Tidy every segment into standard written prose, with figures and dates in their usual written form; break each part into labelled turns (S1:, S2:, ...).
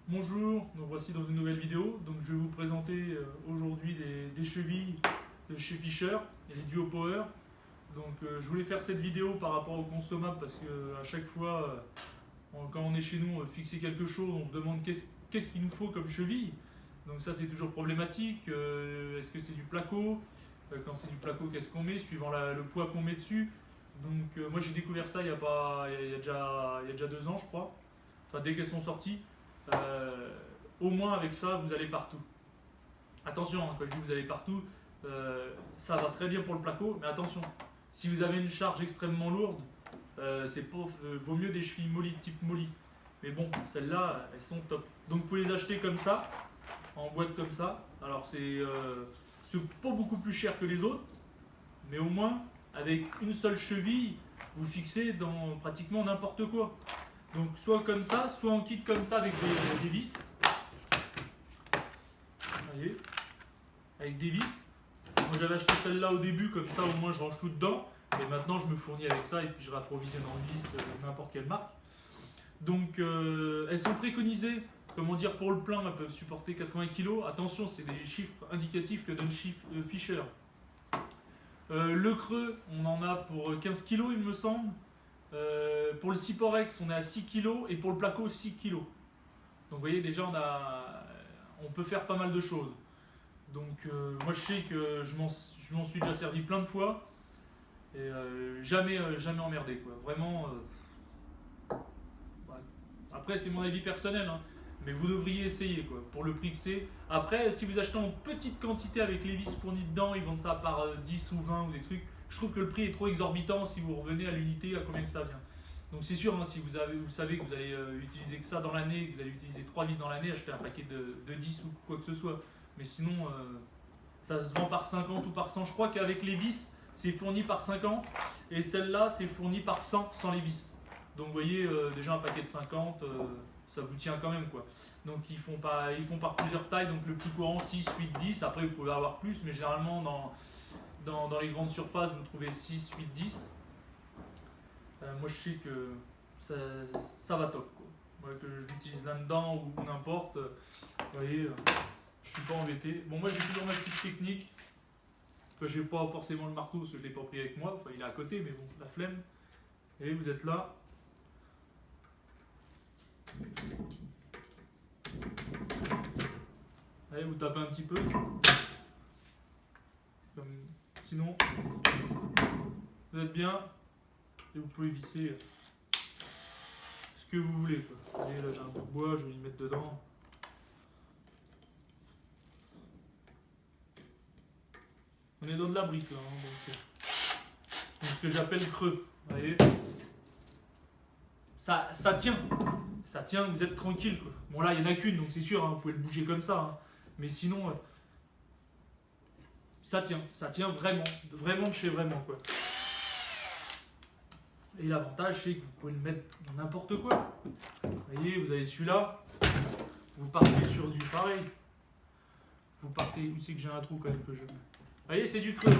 S1: Bonjour, donc voici dans une nouvelle vidéo. Donc je vais vous présenter aujourd'hui des chevilles de chez Fischer et les Duo Power. Donc je voulais faire cette vidéo par rapport aux consommables parce que à chaque fois, quand on est chez nous, fixer quelque chose, on se demande qu'est-ce qu'il nous faut comme cheville. Donc ça c'est toujours problématique. Est-ce que c'est du placo? Quand c'est du placo, qu'est-ce qu'on met suivant le poids qu'on met dessus? Donc moi j'ai découvert ça il y a déjà 2 ans je crois. Enfin dès qu'elles sont sorties. Au moins avec ça vous allez partout. Attention, hein, quand je dis vous allez partout, ça va très bien pour le placo, mais attention, si vous avez une charge extrêmement lourde, vaut mieux des chevilles molly type molly. Mais bon, celles-là, elles sont top. Donc vous pouvez les acheter comme ça, en boîte comme ça. Alors c'est pas beaucoup plus cher que les autres, mais au moins avec une seule cheville, vous fixez dans pratiquement n'importe quoi. Donc soit comme ça, soit en kit comme ça avec des vis. Vous voyez, avec des vis. Moi j'avais acheté celle-là au début, comme ça au moins je range tout dedans. Et maintenant je me fournis avec ça et puis je réapprovisionne en vis n'importe quelle marque. Donc elles sont préconisées, comment dire, pour le plein, elles peuvent supporter 80 kg. Attention, c'est des chiffres indicatifs que donne Fischer. Le creux, on en a pour 15 kg il me semble. Pour le Cyporex, on est à 6 kg et pour le placo, 6 kg. Donc vous voyez, déjà, on peut faire pas mal de choses. Donc moi, je sais que je m'en suis déjà servi plein de fois et jamais emmerdé, quoi. Vraiment. Ouais. Après, c'est mon avis personnel, hein, mais vous devriez essayer, quoi, pour le prix que c'est. Après, si vous achetez en petite quantité avec les vis fournies dedans, ils vendent ça par 10 ou 20 ou des trucs. Je trouve que le prix est trop exorbitant si vous revenez à l'unité, à combien que ça vient. Donc c'est sûr, hein, si vous savez que vous allez utiliser que ça dans l'année, que vous allez utiliser 3 vis dans l'année, achetez un paquet de 10 ou quoi que ce soit. Mais sinon, ça se vend par 50 ou par 100. Je crois qu'avec les vis, c'est fourni par 50. Et celle-là, c'est fourni par 100 sans les vis. Donc vous voyez, déjà un paquet de 50, ça vous tient quand même, quoi. Donc ils font par plusieurs tailles. Donc le plus courant, 6, 8, 10. Après, vous pouvez avoir plus, mais généralement, dans les grandes surfaces, vous trouvez 6, 8, 10. Moi je sais que ça va top, quoi. Moi, que je l'utilise là-dedans ou n'importe. Vous voyez, je suis pas embêté. Bon, moi j'ai toujours ma petite technique. Que j'ai pas forcément le marteau parce que je l'ai pas pris avec moi. Enfin, il est à côté, mais bon, la flemme. Et vous êtes là. Allez, vous tapez un petit peu. Sinon, vous êtes bien. Et vous pouvez visser ce que vous voulez, quoi. Allez, là j'ai un bout de bois, je vais y mettre dedans. On est dans de la brique là, hein, donc ce que j'appelle creux. Vous voyez, ça tient. Ça tient, vous êtes tranquille, quoi. Bon là il n'y en a qu'une, donc c'est sûr, hein, vous pouvez le bouger comme ça. Hein. Mais sinon, ça tient vraiment, vraiment de chez vraiment, quoi. Et l'avantage, c'est que vous pouvez le mettre dans n'importe quoi. Vous voyez, vous avez celui-là, vous partez sur du pareil. Vous partez, où c'est que j'ai un trou quand même que je mets. Vous voyez, c'est du creux.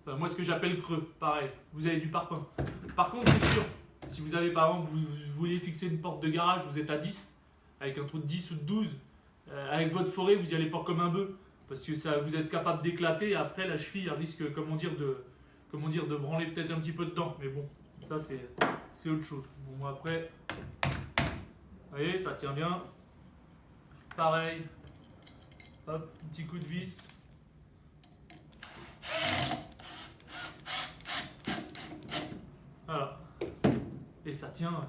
S1: Enfin, moi, ce que j'appelle creux, pareil. Vous avez du parpaing. Par contre, c'est sûr, si vous avez par exemple, vous voulez fixer une porte de garage, vous êtes à 10, avec un trou de 10 ou de 12, avec votre forêt, vous y allez pas comme un bœuf. Parce que ça, vous êtes capable d'éclater, et après, la cheville risque, comment dire, de branler peut-être un petit peu dedans. Mais bon, ça, c'est autre chose. Bon, moi, après, vous voyez, ça tient bien. Pareil. Hop, un petit coup de vis. Voilà. Et ça tient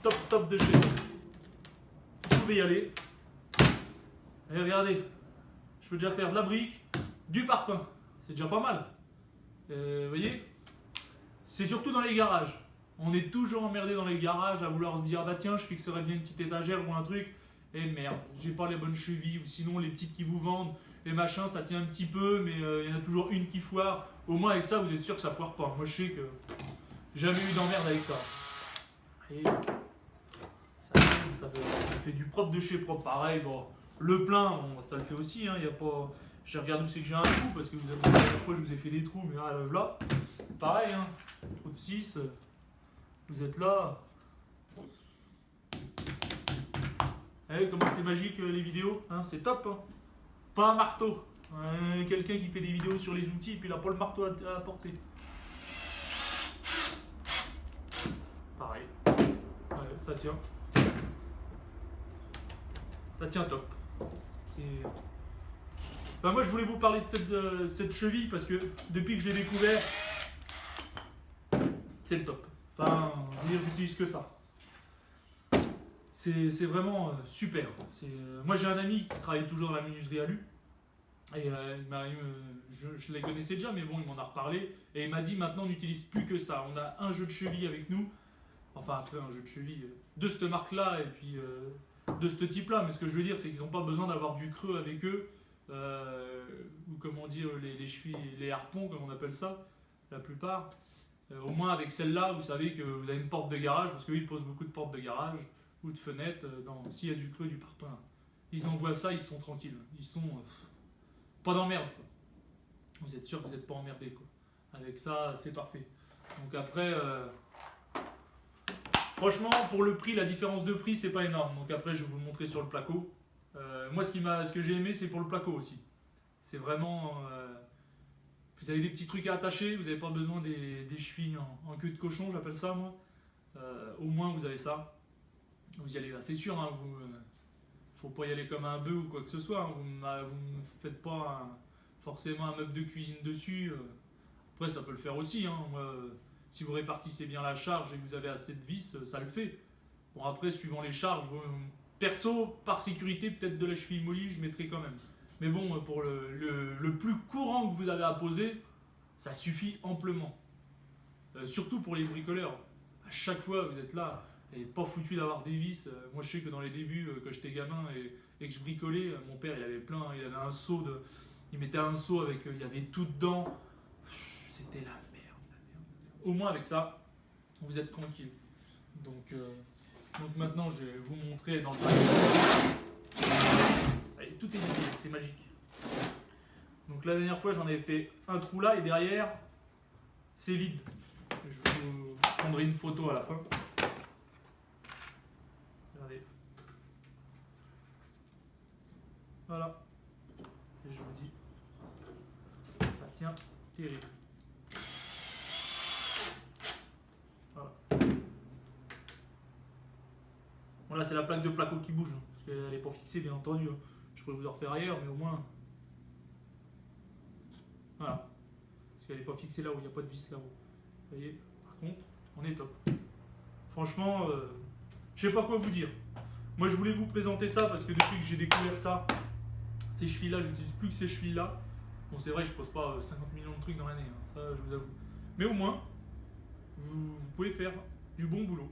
S1: top de chez vous. Vous pouvez y aller. Et regardez, je peux déjà faire de la brique, du parpaing. C'est déjà pas mal. Vous voyez, c'est surtout dans les garages. On est toujours emmerdé dans les garages à vouloir se dire ah bah tiens, je fixerais bien une petite étagère ou un truc. Et merde, j'ai pas les bonnes chevilles, ou sinon les petites qui vous vendent, les machins, ça tient un petit peu, mais il y en a toujours une qui foire. Au moins avec ça, vous êtes sûr que ça foire pas. Moi je sais que jamais eu d'emmerde avec ça. Et ça fait du propre de chez propre. Pareil, bon, le plein, bon, ça le fait aussi. Hein, y a pas... Je regarde où c'est que j'ai un trou, parce que la dernière fois je vous ai fait des trous, mais là, pareil, hein, trou de 6, vous êtes là. Vous voyez comment c'est magique les vidéos, hein, c'est top. Hein. Pas un marteau. Quelqu'un qui fait des vidéos sur les outils et puis il n'a pas le marteau à porter. Pareil. Ouais, ça tient. Ça tient top. Enfin, moi je voulais vous parler de cette cheville parce que depuis que je l'ai découvert, c'est le top. Enfin, je veux dire, j'utilise que ça. C'est vraiment super. Moi j'ai un ami qui travaille toujours dans la menuiserie alu. Et je les connaissais déjà, mais bon, il m'en a reparlé. Et il m'a dit maintenant on n'utilise plus que ça. On a un jeu de cheville avec nous. Enfin, après, un jeu de cheville de cette marque-là et puis de ce type-là. Mais ce que je veux dire, c'est qu'ils n'ont pas besoin d'avoir du creux avec eux. Ou comment dire, les chevilles, les harpons, comme on appelle ça, la plupart. Au moins avec celle-là, vous savez que vous avez une porte de garage, parce qu'eux, ils posent beaucoup de portes de garage ou de fenêtres. S'il y a du creux, du parpaing, ils envoient ça, ils sont tranquilles. Ils sont pas d'emmerde. Vous êtes sûr que vous n'êtes pas emmerdé, quoi. Avec ça, c'est parfait. Donc après, franchement, pour le prix, la différence de prix, c'est pas énorme. Donc après, je vais vous le montrer sur le placo. Moi, ce que j'ai aimé, c'est pour le placo aussi. C'est vraiment... vous avez des petits trucs à attacher, vous n'avez pas besoin des chevilles en queue de cochon, j'appelle ça, moi. Au moins, vous avez ça. Vous y allez là, c'est sûr, hein, faut pas y aller comme un bœuf ou quoi que ce soit. Hein. Vous ne faites pas forcément un meuble de cuisine dessus. Après, ça peut le faire aussi. Hein. Moi, si vous répartissez bien la charge et que vous avez assez de vis, ça le fait. Bon, après, suivant les charges, perso, par sécurité, peut-être de la cheville mollie, je mettrai quand même. Mais bon, pour le plus courant que vous avez à poser, ça suffit amplement. Surtout pour les bricoleurs. À chaque fois, vous êtes là. Et pas foutu d'avoir des vis. Moi, je sais que dans les débuts, quand j'étais gamin et que je bricolais, mon père, il avait un seau il mettait un seau avec, il y avait tout dedans. C'était la merde. Au moins avec ça, vous êtes tranquille. Donc maintenant, je vais vous montrer dans le paquet. Allez, tout est nickel, c'est magique. Donc la dernière fois, j'en avais fait un trou là et derrière, c'est vide. Je vous prendrai une photo à la fin. Regardez. Voilà. Et je vous dis, ça tient terrible. Voilà. Bon, là, c'est la plaque de placo qui bouge, hein, parce qu'elle n'est pas fixée, bien entendu. Hein. Je pourrais vous en refaire ailleurs, mais au moins. Voilà. Parce qu'elle n'est pas fixée là-haut, il n'y a pas de vis là-haut. Vous voyez, par contre, on est top. Franchement, je sais pas quoi vous dire. Moi, je voulais vous présenter ça parce que depuis que j'ai découvert ça, ces chevilles-là, je n'utilise plus que ces chevilles-là. Bon, c'est vrai, je pose pas 50 millions de trucs dans l'année, hein, ça, je vous avoue. Mais au moins, vous pouvez faire du bon boulot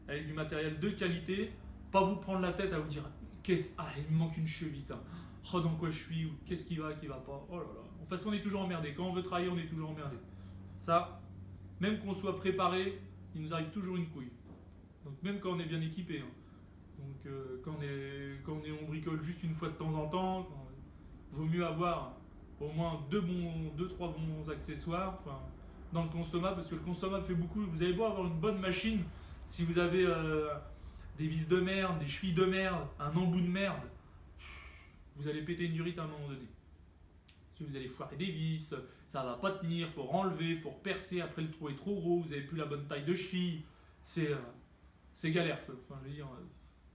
S1: avec du matériel de qualité, pas vous prendre la tête à vous dire il me manque une cheville, hein. Oh, dans quoi je suis, ou qu'est-ce qui va pas. Oh là là. De toute façon, on est toujours emmerdé. Quand on veut travailler, on est toujours emmerdé. Ça, même qu'on soit préparé, il nous arrive toujours une couille. Donc même quand on est bien équipé. Hein. Donc quand on bricole juste une fois de temps en temps, vaut mieux avoir au moins 2-3 bons accessoires dans le consommable, parce que le consommable fait beaucoup. Vous allez beau avoir une bonne machine, si vous avez des vis de merde, des chevilles de merde, un embout de merde, vous allez péter une durite à un moment donné. Si vous allez foirer des vis, ça va pas tenir, faut renlever, faut repercer, après le trou est trop gros, vous avez plus la bonne taille de cheville, c'est galère, quoi. Enfin, je veux dire,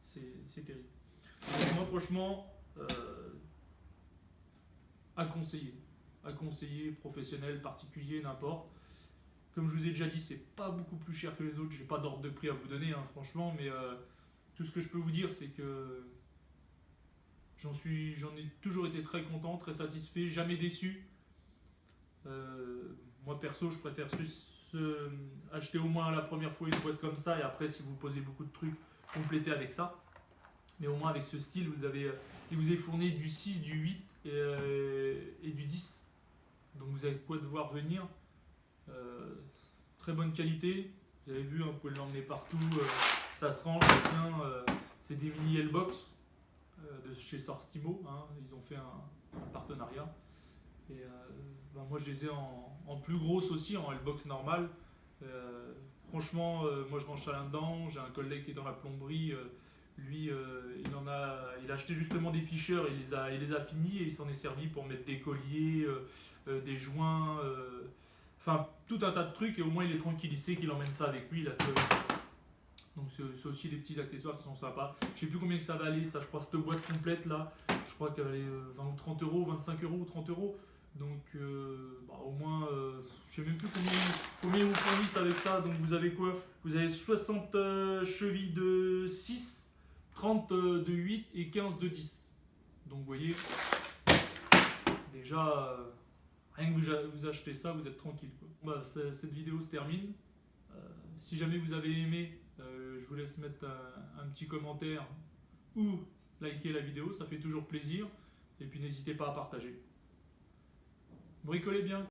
S1: c'est terrible. Donc, moi, franchement, à conseiller, professionnel, particulier, n'importe. Comme je vous ai déjà dit, c'est pas beaucoup plus cher que les autres, j'ai pas d'ordre de prix à vous donner, hein, franchement, mais tout ce que je peux vous dire, c'est que j'en ai toujours été très content, très satisfait, jamais déçu. Moi perso, je préfère acheter au moins la première fois une boîte comme ça, et après, si vous posez beaucoup de trucs, compléter avec ça. Mais au moins avec ce style, il vous est fourni du 6, du 8 et du 10. Donc vous avez quoi devoir venir. Très bonne qualité. Vous avez vu, hein, vous pouvez l'emmener partout. Ça se range bien. C'est des mini L-Box de chez Sorstimo. Hein, ils ont fait un partenariat. Et moi je les ai en plus grosse aussi, en L-Box normale. Franchement, moi je range ça là-dedans. J'ai un collègue qui est dans la plomberie. Lui, il a acheté justement des Fisher, il les a finis et il s'en est servi pour mettre des colliers, des joints, enfin tout un tas de trucs et au moins il est tranquille, il sait qu'il emmène ça avec lui. Donc c'est aussi des petits accessoires qui sont sympas. Je sais plus combien que ça va aller, ça je crois cette boîte complète là, je crois qu'elle va aller 20 ou 30 euros, 25 euros ou 30 euros. Donc au moins, je sais même plus combien ils vous fournissent avec ça. Donc vous avez quoi? Vous avez 60 chevilles de 6, 30 de 8 et 15 de 10. Donc vous voyez, déjà, rien que vous achetez ça, vous êtes tranquille, quoi. Bah, cette vidéo se termine. Si jamais vous avez aimé, je vous laisse mettre un petit commentaire ou liker la vidéo, ça fait toujours plaisir. Et puis n'hésitez pas à partager. Bricolez bien.